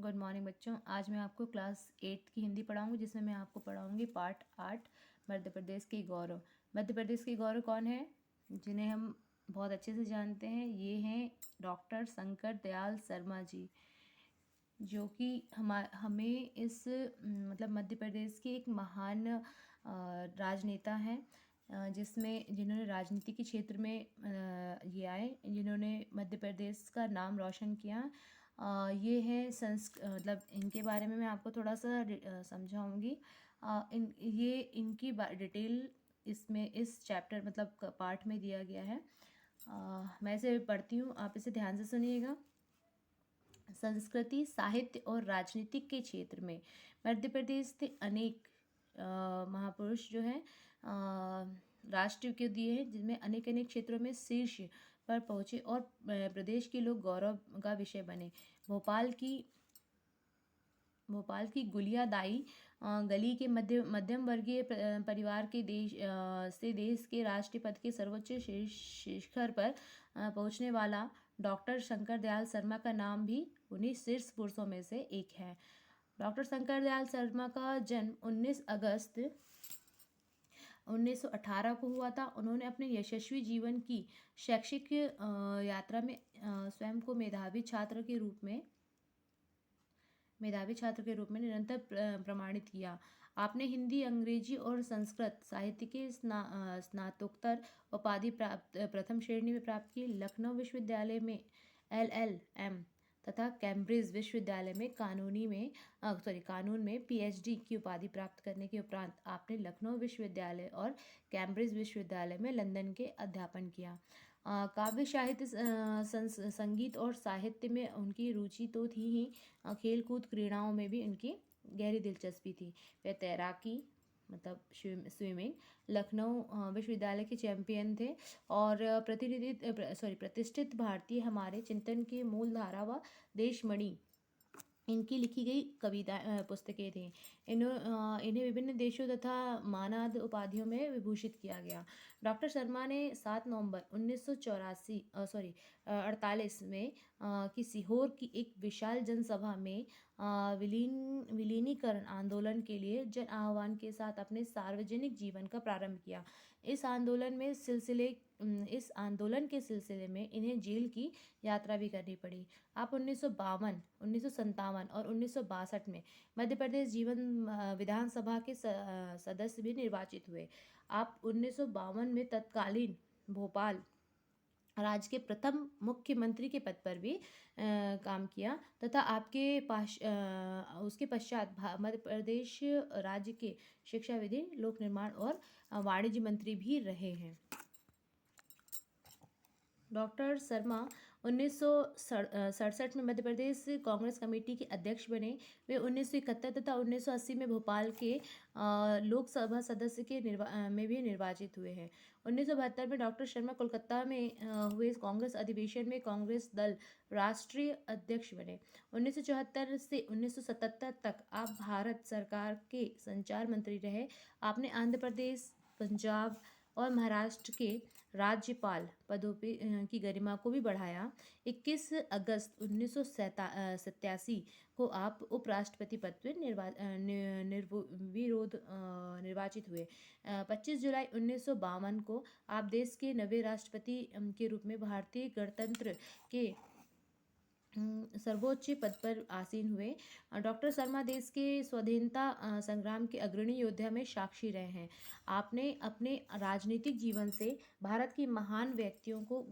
Good morning बच्चों। आज मैं आपको क्लास 8 की हिंदी पढ़ाऊंगी, जिसमें मैं आपको पढ़ाऊंगी पार्ट 8 मध्य प्रदेश के गौरव। मध्य प्रदेश के गौरव कौन है, जिन्हें हम बहुत अच्छे से जानते हैं? ये हैं डॉक्टर शंकर दयाल शर्मा जी, जो कि हमें इस मतलब मध्य प्रदेश के एक महान राजनेता हैं, जिन्होंने राजनीति के क्षेत्र में ये आए, जिन्होंने मध्य प्रदेश का नाम रोशन किया। ये है मतलब इनके बारे में मैं आपको थोड़ा सा समझाऊंगी। ये इनकी डिटेल इसमें इस चैप्टर मतलब पार्ट में दिया गया है। मैं इसे पढ़ती हूँ, आप इसे ध्यान से सुनिएगा। संस्कृति, साहित्य और राजनीतिक के क्षेत्र में मध्य प्रदेश के अनेक महापुरुष जो हैं राष्ट्र के दिए हैं, जिनमें अनेक अनेक क्षेत्रों में शीर्ष पर पहुंचे और प्रदेश के लोग गौरव का विषय बने। भोपाल की गुलियादाई गली के मध्यम वर्गीय परिवार के देश के राष्ट्रीय पद के सर्वोच्च शिखर पर पहुंचने वाला डॉक्टर शंकर दयाल शर्मा का नाम भी उन्हीं शीर्ष पुरुषों में से एक है। डॉक्टर शंकर दयाल शर्मा का जन्म 19 अगस्त 1918 को हुआ था। उन्होंने अपने यशस्वी जीवन की शैक्षिक यात्रा में स्वयं को मेधावी छात्र के रूप में निरंतर प्रमाणित किया। आपने हिंदी, अंग्रेजी और संस्कृत साहित्य के स्नातकोत्तर उपाधि प्रथम श्रेणी में प्राप्त की। लखनऊ विश्वविद्यालय में LLM तथा कैम्ब्रिज विश्वविद्यालय में कानून में PhD की उपाधि प्राप्त करने के उपरांत आपने लखनऊ विश्वविद्यालय और कैम्ब्रिज विश्वविद्यालय में लंदन के अध्यापन किया। काव्य साहित्य, संगीत और साहित्य में उनकी रुचि तो थी ही, खेलकूद क्रीड़ाओं में भी उनकी गहरी दिलचस्पी थी। वे तैराकी मतलब स्विमिंग लखनऊ विश्वविद्यालय के चैंपियन थे और प्रतिष्ठित भारतीय हमारे चिंतन के मूल धारा व देशमणि इनकी लिखी गई कविता पुस्तकें थी। इन्हें विभिन्न देशों तथा मानाद उपाधियों में विभूषित किया गया। डॉक्टर शर्मा ने 7 नवंबर 1948 में की सीहोर की एक विशाल जनसभा में विलीनीकरण आंदोलन के लिए जन आह्वान के साथ अपने सार्वजनिक जीवन का प्रारंभ किया। इस आंदोलन के सिलसिले में इन्हें जेल की यात्रा भी करनी पड़ी। आप 1952, 1957 और 1962 में मध्य प्रदेश विधानसभा के सदस्य भी निर्वाचित हुए। आप 1952 में तत्कालीन भोपाल राज्य के प्रथम मुख्यमंत्री के पद पर भी काम किया तथा उसके पश्चात मध्य प्रदेश राज्य के शिक्षा, विधि, लोक निर्माण और वाणिज्य मंत्री भी रहे हैं। डॉक्टर शर्मा 1967 में मध्य प्रदेश कांग्रेस कमेटी के अध्यक्ष बने। वे 1971 तथा 1980 में भोपाल के लोकसभा सदस्य में भी निर्वाचित हुए हैं। 1972 में डॉक्टर शर्मा कोलकाता में हुए कांग्रेस अधिवेशन में कांग्रेस दल राष्ट्रीय अध्यक्ष बने। 1974 से 1977 तक आप भारत सरकार के संचार मंत्री रहे। आपने आंध्र प्रदेश, पंजाब और महाराष्ट्र के राज्यपाल पदों की गरिमा को भी बढ़ाया। 21 अगस्त 1987 को आप उपराष्ट्रपति पद पर निर्वाचित हुए। 25 जुलाई 1952 को आप देश के नवे राष्ट्रपति के रूप में भारतीय गणतंत्र के सर्वोच्च पद पर आसीन हुए। डॉक्टर शर्मा देश के स्वाधीनता संग्राम के अग्रणी योद्धा में साक्षी रहे हैं। आपने अपने राजनीतिक जीवन से भारत की महान व्यक्तियों को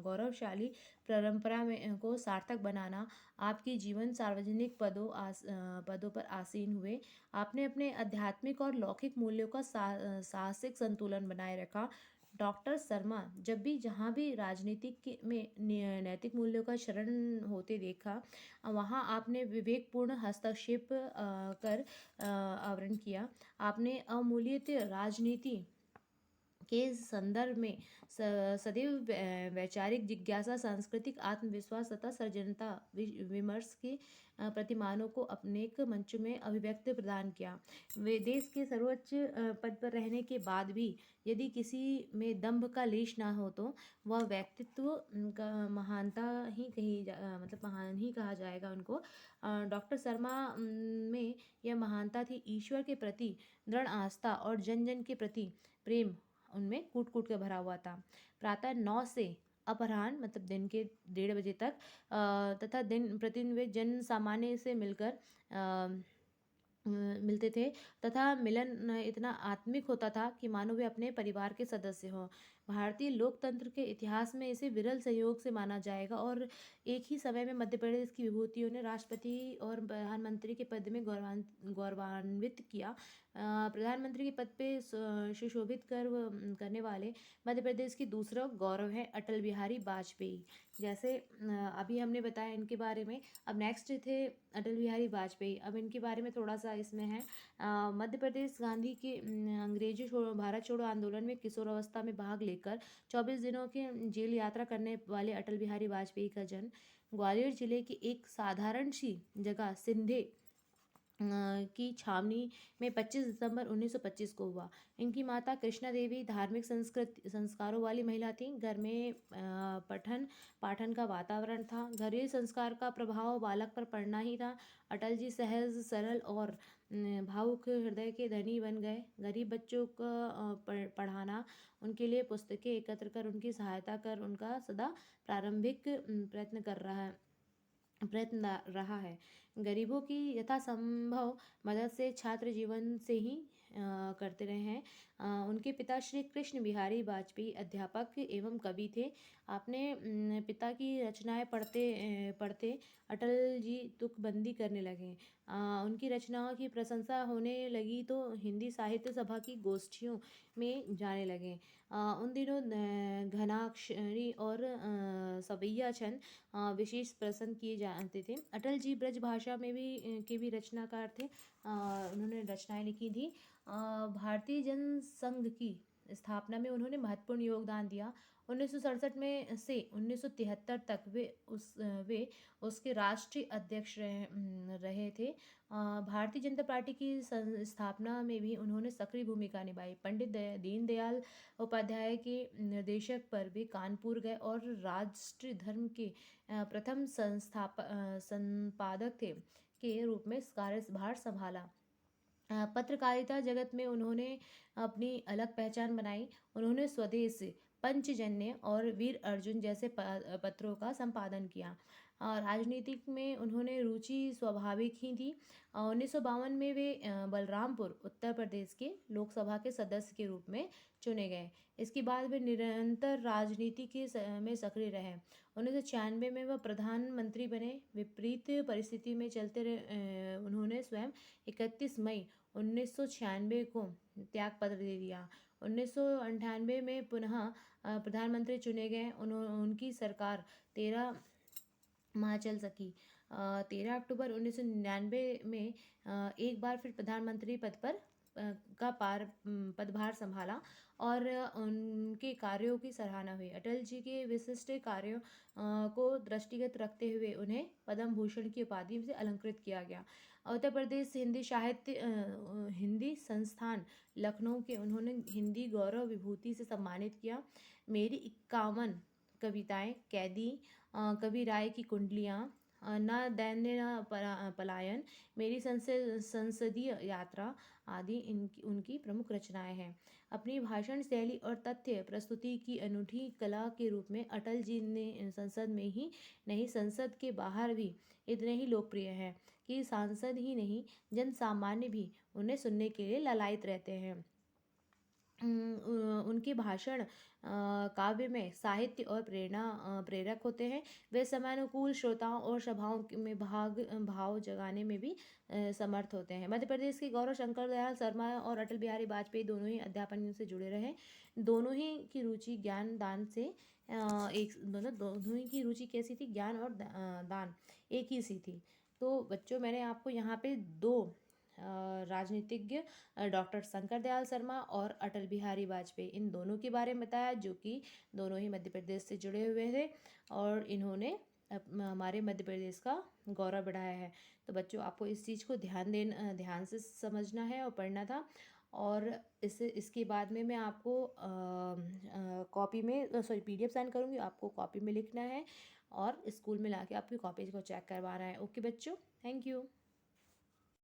गौरवशाली परंपरा को सार्थक बनाना। आपकी जीवन सार्वजनिक पदों पर आसीन हुए। आपने अपने आध्यात्मिक और लौकिक मूल्यों का साहसिक संतुलन बनाए रखा। डॉक्टर शर्मा जब भी जहाँ भी राजनीतिक में नैतिक मूल्यों का शरण होते देखा, वहाँ आपने विवेकपूर्ण हस्तक्षेप कर आवरण किया। आपने अमूल्यित राजनीति के संदर्भ में सदैव वैचारिक जिज्ञासा, सांस्कृतिक आत्मविश्वास तथा सृजनता विमर्श के प्रतिमानों को अपने एक मंच में अभिव्यक्ति प्रदान किया। वे देश के सर्वोच्च पद पर रहने के बाद भी यदि किसी में दंभ का लेश ना हो तो वह व्यक्तित्व का महानता ही मतलब महान ही कहा जाएगा उनको। डॉक्टर शर्मा में यह महानता थी ईश्वर के प्रति दृढ़ आस्था और जन जन के प्रति प्रेम उनमें कूट कूट के भरा हुआ था। प्रातः 9 से अपराह्न मतलब दिन के 1:30 बजे तक तथा दिन प्रतिदिन वे जन सामान्य से मिलते थे तथा मिलन इतना आत्मिक होता था कि मानो वे अपने परिवार के सदस्य हों। भारतीय लोकतंत्र के इतिहास में इसे विरल संयोग से माना जाएगा और एक ही समय में मध्य प्रदेश की विभूतियों ने राष्ट्रपति और प्रधानमंत्री के पद में गौरवान्वित किया। प्रधानमंत्री के पद पे सुशोभित करने वाले मध्य प्रदेश की दूसरा गौरव है अटल बिहारी वाजपेयी। जैसे अभी हमने बताया इनके बारे में, अब नेक्स्ट थे अटल बिहारी वाजपेयी। अब इनके बारे में थोड़ा सा इसमें है। मध्य प्रदेश गांधी के अंग्रेजी भारत छोड़ो आंदोलन में किशोर अवस्था में भाग लेकर 24 दिनों की जेल यात्रा करने वाले अटल बिहारी वाजपेयी का जन्म ग्वालियर जिले की एक साधारण सी जगह सिंधे की छावनी में 25 दिसंबर 1925 को हुआ। इनकी माता कृष्णा देवी धार्मिक संस्कारों वाली महिला थी। घर में पठन पाठन का वातावरण था। घरेलू संस्कार का प्रभाव बालक पर पड़ना ही था। अटल जी सहज सरल और भावुक हृदय के धनी बन गए। गरीब बच्चों का पढ़ाना, उनके लिए पुस्तकें एकत्र कर उनकी सहायता कर उनका सदा प्रारंभिक प्रयत्न रहा है। गरीबों की यथासंभव मदद से छात्र जीवन से ही करते रहे हैं। उनके पिता श्री कृष्ण बिहारी वाजपेयी अध्यापक एवं कवि थे। अपने पिता की रचनाएं पढ़ते अटल जी तुकबंदी करने लगे। उनकी रचनाओं की प्रशंसा होने लगी तो हिंदी साहित्य सभा की गोष्ठियों में जाने लगे। उन दिनों घनाक्षरी और सवैया छंद विशेष पसंद किए जाते थे। अटल जी ब्रज भाषा में भी रचनाकार थे। उन्होंने रचनाएं लिखी थी। भारतीय जनसंघ की स्थापना में उन्होंने महत्वपूर्ण योगदान दिया। 1967 में से 1973 तक वे उसके राष्ट्रीय अध्यक्ष रहे थे। भारतीय जनता पार्टी की स्थापना में भी उन्होंने सक्रिय भूमिका निभाई। पंडित दीनदयाल उपाध्याय के निर्देशक पर वे कानपुर गए और राष्ट्रीय धर्म के प्रथम संपादक के रूप में कार्यभार संभाला। पत्रकारिता जगत में उन्होंने अपनी अलग पहचान बनाई। उन्होंने स्वदेश, पंचजन्य और वीर अर्जुन जैसे पत्रों का संपादन किया। राजनीतिक में उन्होंने रुचि स्वाभाविक ही थी। 1952 में वे बलरामपुर उत्तर प्रदेश के लोकसभा के सदस्य के रूप में चुने गए। इसके बाद वे निरंतर राजनीति में सक्रिय रहे। 1996 में वह प्रधानमंत्री बने। विपरीत परिस्थिति में चलते रहे उन्होंने स्वयं 31 मई 1996 को त्यागपत्र दे दिया। 1998 में पुनः प्रधानमंत्री चुने गए। उनकी सरकार 13 माह चल सकी। 13 अक्टूबर 1999 में एक बार फिर प्रधानमंत्री पद पर पदभार संभाला और उनके कार्यों की सराहना हुई। अटल जी के विशिष्ट कार्यों को दृष्टिगत रखते हुए उन्हें पद्म भूषण की उपाधि से अलंकृत किया गया। उत्तर प्रदेश हिंदी संस्थान लखनऊ के उन्होंने हिंदी गौरव विभूति से सम्मानित किया। मेरी 51 कविताएं, कैदी, कवि राय की कुंडलियाँ, न दैन्य न पलायन, मेरी संसदीय यात्रा आदि उनकी प्रमुख रचनाएं हैं। अपनी भाषण शैली और तथ्य प्रस्तुति की अनूठी कला के रूप में अटल जी ने संसद में ही नहीं संसद के बाहर भी इतने ही लोकप्रिय हैं कि सांसद ही नहीं जन सामान्य भी उन्हें सुनने के लिए ललायत रहते हैं। उनके भाषण काव्य में साहित्य और प्रेरक होते हैं। वे समयानुकूल श्रोताओं और सभाओं में भाव जगाने में भी समर्थ होते हैं। मध्य प्रदेश के गौरव शंकर दयाल शर्मा और अटल बिहारी वाजपेयी दोनों ही अध्यापन से जुड़े रहे। दोनों ही की रुचि ज्ञान दान से दोनों ही की रुचि कैसी थी, ज्ञान और दान एक ही सी थी। तो बच्चों मैंने आपको यहाँ पे 2 राजनीतिज्ञ डॉक्टर शंकर दयाल शर्मा और अटल बिहारी वाजपेयी, इन दोनों के बारे में बताया, जो कि दोनों ही मध्य प्रदेश से जुड़े हुए थे और इन्होंने हमारे मध्य प्रदेश का गौरव बढ़ाया है। तो बच्चों, आपको इस चीज़ को ध्यान से समझना है और पढ़ना था। और इसके बाद में मैं आपको कॉपी में सॉरी PDF सेंड करूँगी, आपको कॉपी में लिखना है और स्कूल में लाके आपकी कॉपीज को चेक करवाना है। ओके बच्चों, थैंक यू।